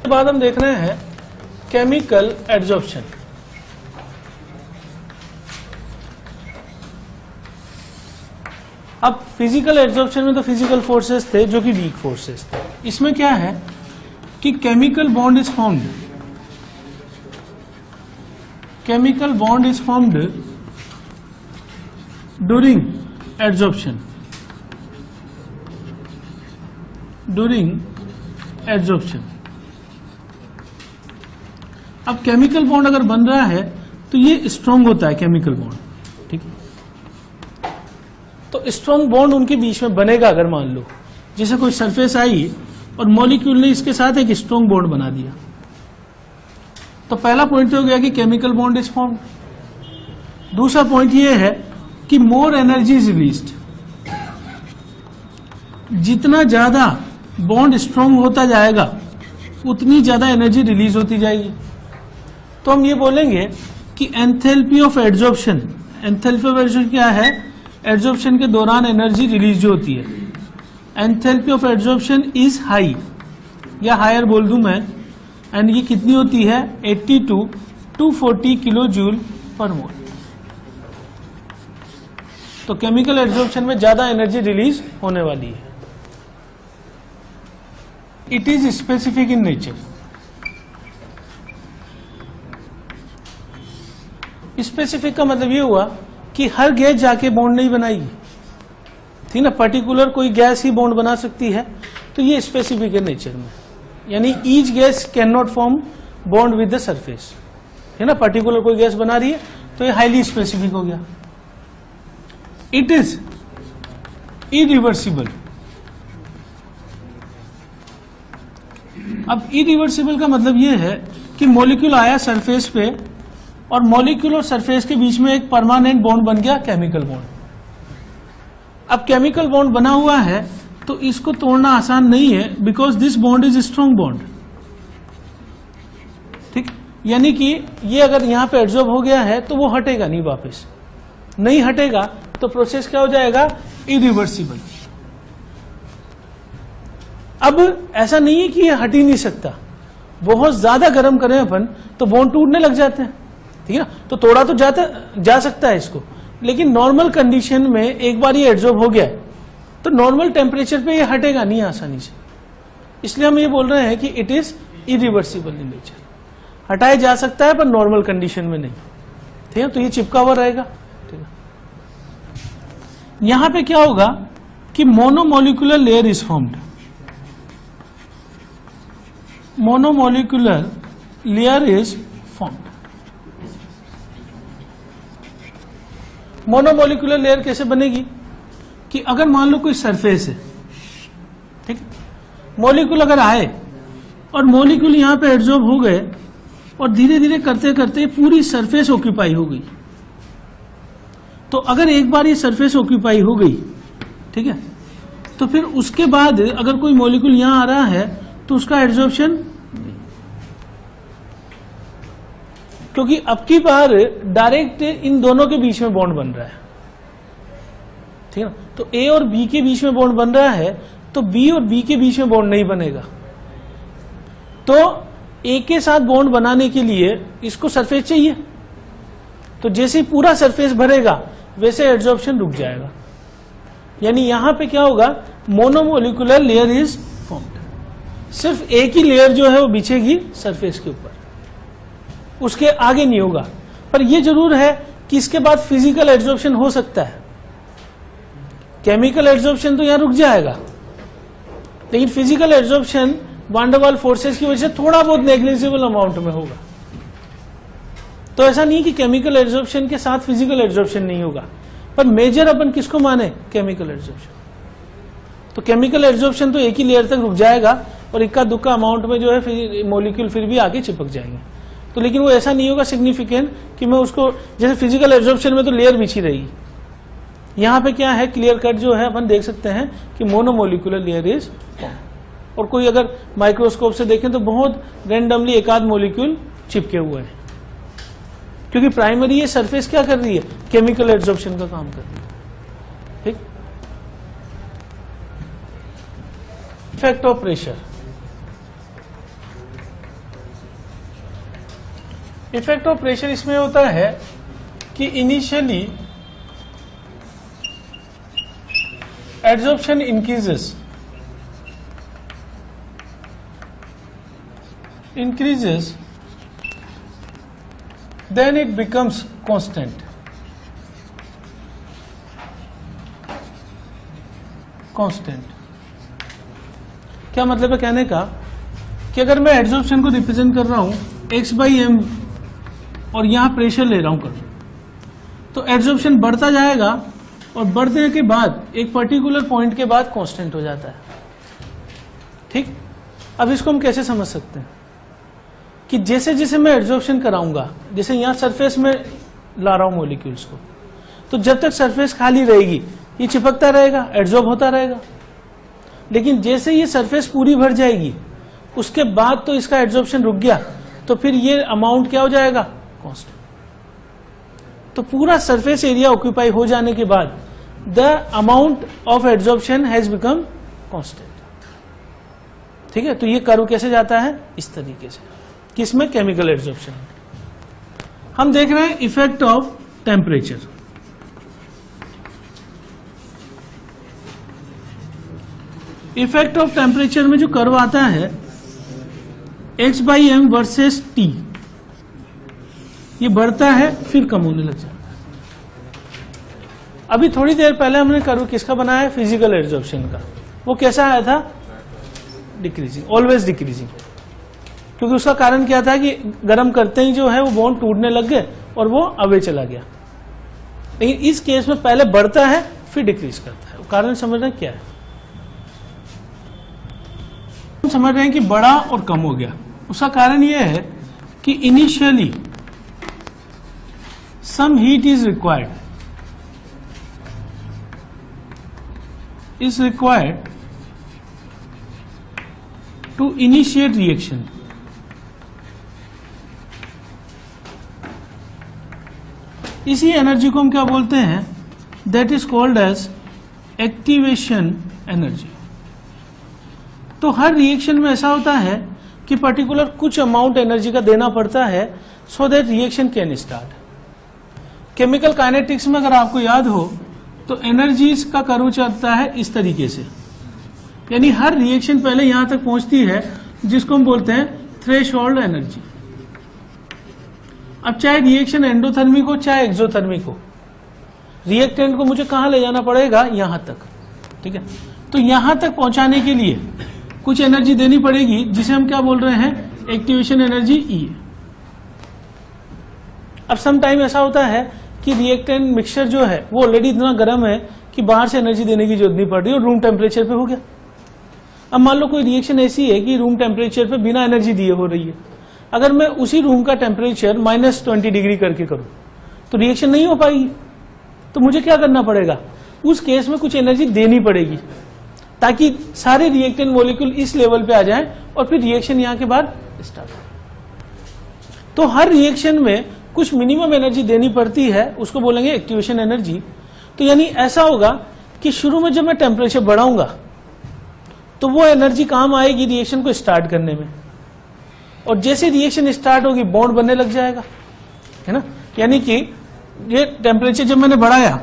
बाद हम देख रहे हैं केमिकल एड्जॉर्प्शन। अब फिजिकल एड्जॉर्प्शन में तो फिजिकल फोर्सेस थे जो कि वीक फोर्सेस थे। इसमें क्या है कि chemical bond is formed, chemical bond is formed during adsorption, during adsorption. अब केमिकल बॉन्ड अगर बन रहा है तो ये स्ट्रांग होता है केमिकल बॉन्ड, ठीक है। तो स्ट्रांग बॉन्ड उनके बीच में बनेगा। अगर मान लो जैसे कोई सरफेस आई और मॉलिक्यूल ने इसके साथ एक स्ट्रांग बॉन्ड बना दिया, तो पहला पॉइंट हो गया कि केमिकल बॉन्ड इज फॉर्म्ड। दूसरा पॉइंट ये है कि मोर एनर्जी इज रिलीज्ड। जितना ज्यादा बॉन्ड स्ट्रांग होता जाएगा उतनी ज्यादा एनर्जी रिलीज होती जाएगी। तो हम ये बोलेंगे कि enthalpy of adsorption, enthalpy of adsorption क्या है, एड्जॉर्प्शन के दौरान एनर्जी रिलीज जो होती है, enthalpy of adsorption is high, या हायर बोल दूं मैं, एंड ये कितनी होती है 80 to 240 किलो जूल पर मोल। तो केमिकल एड्जॉर्प्शन में ज्यादा एनर्जी रिलीज होने वाली है। It is specific in nature. Specific का मतलब ये हुआ कि हर गैस जाके बॉन्ड नहीं बनाएगी, ठीक ना, पर्टिकुलर कोई गैस ही बॉन्ड बना सकती है। तो ये स्पेसिफिक है नेचर में, यानी each gas can not form bond with the surface, है ना। पर्टिकुलर कोई गैस बना रही है तो ये हाईली स्पेसिफिक हो गया। It is irreversible. अब इरिवर्सिबल का मतलब ये है कि मॉलिक्यूल आया सरफेस पे और मॉलिक्यूल और सरफेस के बीच में एक परमानेंट बॉन्ड बन गया, केमिकल बॉन्ड। अब केमिकल बॉन्ड बना हुआ है तो इसको तोड़ना आसान नहीं है, because this bond is strong bond, ठीक। यानी कि ये अगर यहां पे एब्जॉर्ब हो गया है तो वो हटेगा नहीं, वापस नहीं हटेगा, तो प्रोसेस क्या हो जाएगा, इरिवर्सिबल। अब ऐसा नहीं है कि ये हट ही नहीं सकता, बहुत ज्यादा गर्म करें अपन तो बॉन्ड टूटने लग जाते हैं, ठीक है ना। तो तोड़ा तो जा सकता है इसको, लेकिन नॉर्मल कंडीशन में एक बार ये एड्जॉर्ब हो गया तो नॉर्मल टेम्परेचर पे ये हटेगा नहीं आसानी से, इसलिए हम ये बोल रहे हैं कि it is irreversible in nature, हटाया जा सकता है पर नॉर्मल कंडीशन में नहीं। ठीक है, तो ये चिपका हुआ रहेगा। ठीक है, यहां पे क्या होगा कि monomolecular layer is formed, monomolecular layer is formed. Monomolecular layer कैसे बनेगी कि अगर मान लो कोई सरफेस है, ठीक, मॉलिक्यूल अगर आए और मॉलिक्यूल यहां पे एड्जॉर्ब हो गए और धीरे धीरे करते करते पूरी सरफेस ऑक्यूपाई हो गई, तो अगर एक बार ये सरफेस ऑक्यूपाई हो गई, ठीक है, तो फिर उसके बाद अगर कोई मॉलिक्यूल यहां आ रहा है तो उसका एड्जॉर्प्शन, क्योंकि अब की बार डायरेक्ट इन दोनों के बीच में बॉन्ड बन रहा है। ठीक है, तो ए और बी के बीच में बॉन्ड बन रहा है तो बी और बी के बीच में बॉन्ड नहीं बनेगा। तो ए के साथ बॉन्ड बनाने के लिए इसको सरफेस चाहिए, तो जैसे ही पूरा सरफेस भरेगा वैसे एड्जॉर्प्शन रुक जाएगा। यानी यहां पे क्या होगा, मोनोमोलिकुलर लेयर इज फॉर्म्ड, सिर्फ एक ही लेयर जो है वो बिछेगी सरफेस के ऊपर, उसके आगे नहीं होगा। पर यह जरूर है कि इसके बाद फिजिकल एड्जॉर्प्शन हो सकता है, केमिकल एड्जॉर्प्शन तो यहां रुक जाएगा, लेकिन फिजिकल एड्जॉर्प्शन वान डर वाल फोर्सेस की वजह से थोड़ा बहुत नेग्लिजिबल अमाउंट में होगा। तो ऐसा नहीं कि केमिकल एड्जॉर्प्शन के साथ फिजिकल एड्जॉर्प्शन नहीं होगा, पर मेजर अपन किसको माने, केमिकल एड्जॉर्प्शन। तो केमिकल एड्जॉर्प्शन तो एक ही लेयर तक रुक जाएगा और इक्का दुक्का अमाउंट में जो है मॉलिक्यूल फिर भी आगे चिपक जाएंगे। तो लेकिन वो ऐसा नहीं होगा सिग्निफिकेंट कि मैं उसको, जैसे फिजिकल एड्जॉर्प्शन में तो लेयर बिछी रहेगी, यहां पे क्या है, क्लियर कट जो है अपन देख सकते हैं कि मोनोमोलिकुलर लेयर इज फॉर्म। और कोई अगर माइक्रोस्कोप से देखें तो बहुत रैंडमली एक आध मॉलिक्यूल चिपके हुए हैं, क्योंकि प्राइमरी ये सरफेस क्या कर रही है, केमिकल एड्जॉर्प्शन का काम कर रही है। ठीक, effect of pressure. Effect of pressure इसमें होता है कि initially adsorption increases then it becomes constant। क्या मतलब है कहने का कि अगर मैं एड्जॉर्प्शन को रिप्रेजेंट कर रहा हूं x/m और यहां प्रेशर ले रहा हूं कर, तो एड्जॉर्प्शन बढ़ता जाएगा और बढ़ने के बाद एक पर्टिकुलर पॉइंट के बाद कांस्टेंट हो जाता है। ठीक, अब इसको हम कैसे समझ सकते हैं कि जैसे जैसे मैं एड्जॉर्प्शन कराऊंगा, जैसे यहां सरफेस में ला रहा हूं मॉलिक्यूल्स को, तो जब तक सरफेस खाली रहेगी ये चिपकता रहेगा, एड्जॉर्ब होता रहेगा। लेकिन जैसे ये सरफेस पूरी भर जाएगी उसके बाद तो इसका एड्जॉर्प्शन रुक गया, तो फिर ये अमाउंट क्या हो जाएगा, कांस्टेंट। तो पूरा सरफेस एरिया ऑक्यूपाई हो जाने के बाद the amount of adsorption has become constant. ठीक है, तो ये कर्व कैसे जाता है, इस तरीके से, किसमें, केमिकल एड्जॉर्प्शन। हम देख रहे हैं effect of temperature. Effect of temperature में जो कर्व आता है x/m वर्सेस T, ये बढ़ता है फिर कम होने लग जाता है। अभी थोड़ी देर पहले हमने कर्व किसका बनाया है, फिजिकल एड्जॉर्प्शन का। वो कैसा आया था, डिक्रीजिंग, ऑलवेज डिक्रीजिंग, क्योंकि उसका कारण क्या था कि गर्म करते ही जो है वो बॉन्ड टूटने लग गए और वो अवे चला गया। लेकिन इस केस में पहले बढ़ता है फिर डिक्रीज करता है। कारण समझ रहे हैं क्या है, हम समझ रहे हैं कि बड़ा और कम हो गया। उसका कारण यह है कि initially some heat is required to initiate reaction. इसी एनर्जी को हम क्या बोलते हैं, that is called as activation energy. तो हर रिएक्शन में ऐसा होता है कि पर्टिकुलर कुछ अमाउंट एनर्जी का देना पड़ता है so that reaction can start. Chemical kinetics में अगर आपको याद हो तो एनर्जीज का कर्व चलता है इस तरीके से, यानी हर रिएक्शन पहले यहां तक पहुंचती है जिसको हम बोलते हैं थ्रेशोल्ड एनर्जी। अब चाहे रिएक्शन एंडोथर्मिक हो चाहे एक्सोथर्मिक हो, रिएक्टेंट को मुझे कहां ले जाना पड़ेगा, यहां तक, ठीक है। तो यहां तक पहुंचाने के लिए कुछ एनर्जी देनी पड़ेगी जिसे हम क्या बोल रहे हैं, एक्टिवेशन एनर्जी ई। अब सम टाइम ऐसा होता है कि रिएक्टेंट मिक्सचर जो है वो ऑलरेडी इतना गर्म है कि बाहर से एनर्जी देने की जरूरत नहीं पड़ रही और रूम टेम्परेचर पे हो गया। अब मान लो कोई रिएक्शन ऐसी है कि रूम टेम्परेचर पे बिना एनर्जी दिए हो रही है, अगर मैं उसी रूम का टेम्परेचर -20 डिग्री करके करूं तो रिएक्शन नहीं हो पाएगी। तो मुझे क्या करना पड़ेगा, उस केस में कुछ एनर्जी देनी पड़ेगी ताकि सारे रिएक्टेंट मॉलिक्यूल इस लेवल पे आ जाएं और फिर रिएक्शन यहां के बाद स्टार्ट हो। तो हर रिएक्शन में कुछ मिनिमम एनर्जी देनी पड़ती है, उसको बोलेंगे एक्टिवेशन एनर्जी। तो यानी ऐसा होगा कि शुरू में जब मैं टेम्परेचर बढ़ाऊंगा तो वो एनर्जी काम आएगी रिएक्शन को स्टार्ट करने में, और जैसे रिएक्शन स्टार्ट होगी बॉन्ड बनने लग जाएगा, है ना। यानी कि ये टेम्परेचर जब मैंने बढ़ाया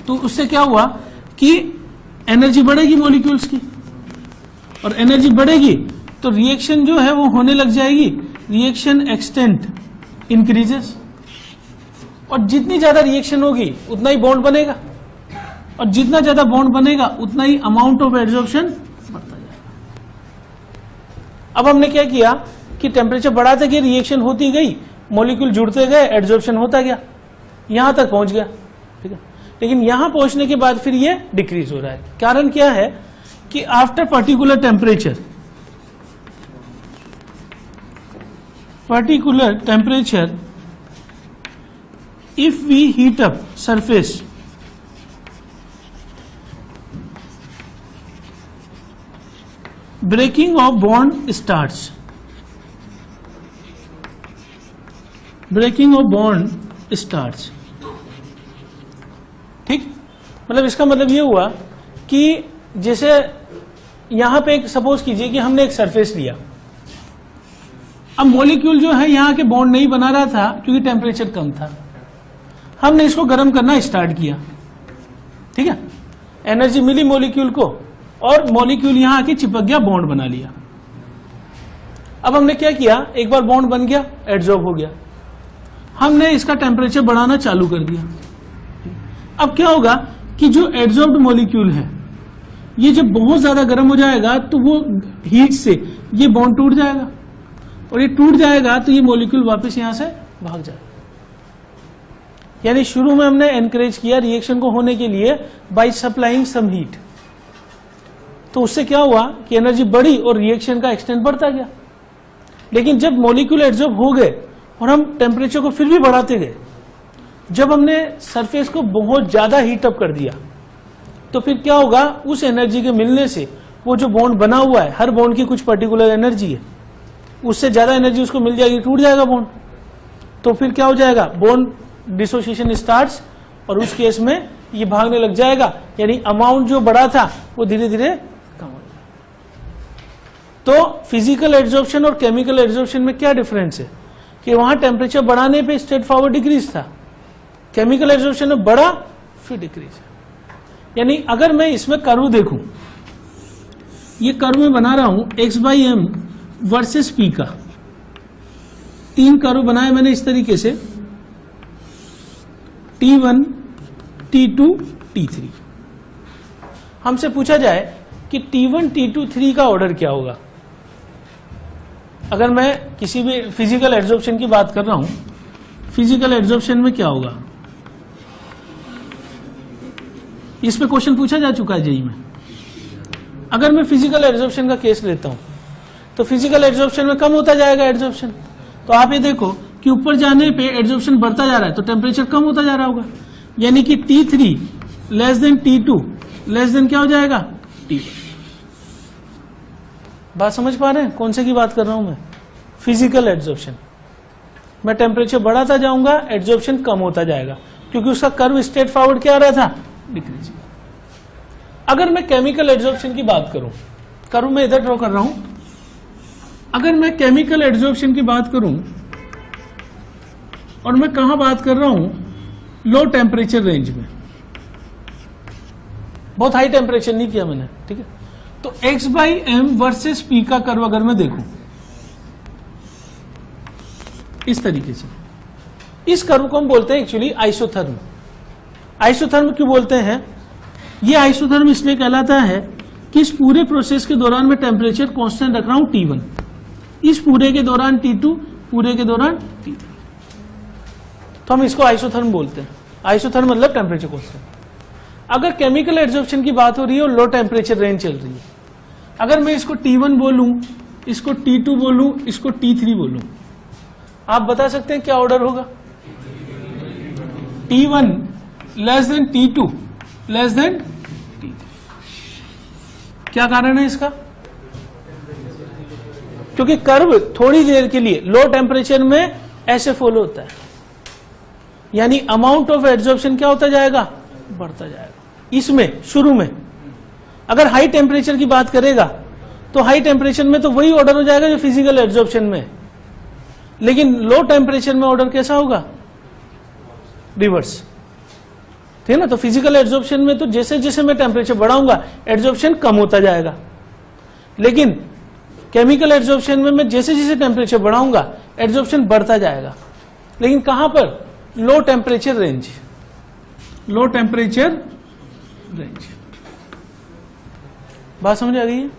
तो उससे क्या हुआ कि एनर्जी बढ़ेगी मॉलिक्यूल्स की, और एनर्जी बढ़ेगी तो रिएक्शन जो है वो होने लग जाएगी, रिएक्शन एक्सटेंट इंक्रीजेस, और जितनी ज्यादा रिएक्शन होगी उतना ही बॉन्ड बनेगा, और जितना ज्यादा बॉन्ड बनेगा उतना ही अमाउंट ऑफ एड्सॉर्प्शन बढ़ता जाएगा। अब हमने क्या किया कि टेम्परेचर बढ़ाते गए, रिएक्शन होती गई, मॉलिक्यूल जुड़ते गए, एड्सॉर्प्शन होता गया, यहां तक पहुंच गया, ठीक है। लेकिन यहां पहुंचने के बाद फिर ये डिक्रीज हो रहा है। कारण क्या है कि after particular temperature if we heat up surface, breaking of bond starts, ठीक। मतलब इसका मतलब ये हुआ कि जैसे यहां पे एक सपोज कीजिए कि हमने एक सरफेस लिया, अब मॉलिक्यूल जो है यहां के बॉन्ड नहीं बना रहा था क्योंकि टेम्परेचर कम था, हमने इसको गर्म करना स्टार्ट किया, ठीक है। एनर्जी मिली मॉलिक्यूल को और मॉलिक्यूल यहां आके चिपक गया, बॉन्ड बना लिया। अब हमने क्या किया, एक बार बॉन्ड बन गया, एडजॉर्ब हो गया, हमने इसका टेम्परेचर बढ़ाना चालू कर दिया। अब क्या होगा कि जो एडजॉर्ब्ड मॉलिक्यूल है ये जब बहुत ज्यादा गर्म हो जाएगा तो वो हीट से ये बॉन्ड टूट जाएगा, और ये टूट जाएगा तो ये मॉलिक्यूल वापस यहां से भाग जाएगा। यानी शुरू में हमने एनकरेज किया रिएक्शन को होने के लिए बाय सप्लाइंग सम हीट, तो उससे क्या हुआ कि एनर्जी बढ़ी और रिएक्शन का एक्सटेंट बढ़ता गया। लेकिन जब मॉलिक्यूल एडजॉर्ब हो गए और हम टेम्परेचर को फिर भी बढ़ाते गए, जब हमने सरफेस को बहुत ज्यादा हीट अप कर दिया तो फिर क्या होगा, उस एनर्जी के मिलने से वो जो बॉन्ड बना हुआ है, हर बॉन्ड की कुछ पर्टिकुलर एनर्जी है, उससे ज्यादा एनर्जी उसको मिल जाएगी, टूट जाएगा बॉन्ड। तो फिर क्या हो जाएगा, बॉन्ड डिसोसिएशन स्टार्ट्स, और उस केस में ये भागने लग जाएगा, यानी अमाउंट जो बढ़ा था वो धीरे धीरे कम हो जाएगा। तो फिजिकल एड्सॉर्प्शन और केमिकल एड्सॉर्प्शन में क्या डिफरेंस है कि वहां टेम्परेचर बढ़ाने पे स्ट्रेट फॉरवर्ड डिक्रीज था, केमिकल एड्सॉर्प्शन में बढ़ा फिर डिक्रीज। यानी अगर मैं इसमें कर्व देखूं, ये कर्व मैं बना रहा हूं x/m वर्सेस p का, 3 कर्व बनाए मैंने इस तरीके से, T1, T2, T3। हमसे पूछा जाए कि T1, T2, 3 का ऑर्डर क्या होगा। अगर मैं किसी भी फिजिकल एड्सॉर्प्शन की बात कर रहा हूं, फिजिकल एड्सॉर्प्शन में क्या होगा, इस पे क्वेश्चन पूछा जा चुका है जेईई में। अगर मैं फिजिकल एड्सॉर्प्शन का केस लेता हूं तो फिजिकल एड्सॉर्प्शन में कम होता जाएगा एड्सॉर्प्शन, तो आप ये देखो कि ऊपर जाने पे एड्सॉर्प्शन बढ़ता जा रहा है तो टेम्परेचर कम होता जा रहा होगा, यानी कि T3 less than T2 less than क्या हो जाएगा, T1। बात समझ पा रहे हैं कौन से की बात कर रहा हूं मैं, फिजिकल एड्सॉर्प्शन। मैं टेम्परेचर बढ़ाता जाऊंगा, एड्सॉर्प्शन कम होता जाएगा क्योंकि उसका कर्व स्ट्रेट फॉरवर्ड क्या आ रहा था, डिक्रीजिंग। अगर मैं केमिकल एड्सॉर्प्शन की बात करूं, कर्व मैं इधर ड्रॉ कर रहा हूं, अगर मैं केमिकल एड्सॉर्प्शन की बात करूं और मैं कहां बात कर रहा हूं, लो टेम्परेचर रेंज में, बहुत हाई टेम्परेचर नहीं किया मैंने, ठीक है। तो x by m versus p का कर्व अगर मैं देखूं इस तरीके से, इस कर्व को हम बोलते हैं एक्चुअली आइसोथर्म। आइसोथर्म क्यों बोलते हैं, ये आइसोथर्म इसलिए कहलाता है कि इस पूरे प्रोसेस के दौरान मैं टेम्परेचर कांस्टेंट रख रहा हूं T1, इस पूरे के दौरान T2, पूरे के दौरान T3, तो हम इसको आइसोथर्म बोलते हैं। आइसोथर्म मतलब टेम्परेचर कांस्टेंट। अगर केमिकल एड्जॉर्प्शन की बात हो रही है और लो टेम्परेचर रेंज चल रही है, अगर मैं इसको T1 बोलूं, इसको T2 बोलूं, इसको T3 बोलूं, आप बता सकते हैं क्या ऑर्डर होगा? T1 less than T2 less than T3। क्या कारण है इसका? क्योंकि कर्व थोड़ी देर के लिए लो टेम्परेचर में ऐसे फॉलो होता है, यानी अमाउंट ऑफ एड्जॉर्प्शन क्या होता जाएगा? बढ़ता जाएगा। इसमें शुरू में अगर हाई टेम्परेचर की बात करेगा तो हाई टेम्परेचर में तो वही ऑर्डर हो जाएगा जो फिजिकल एड्जॉर्प्शन में, लेकिन लो टेम्परेचर में ऑर्डर कैसा होगा? रिवर्स, ठीक है ना। तो फिजिकल एड्जॉर्प्शन में तो जैसे जैसे मैं टेम्परेचर बढ़ाऊंगा एड्जॉर्प्शन कम होता जाएगा, लेकिन केमिकल एड्जॉर्प्शन में मैं जैसे जैसे टेम्परेचर बढ़ाऊंगा एड्जॉर्प्शन बढ़ता जाएगा। लेकिन कहां पर? Low temperature range, low temperature range. बात समझ आ गई है?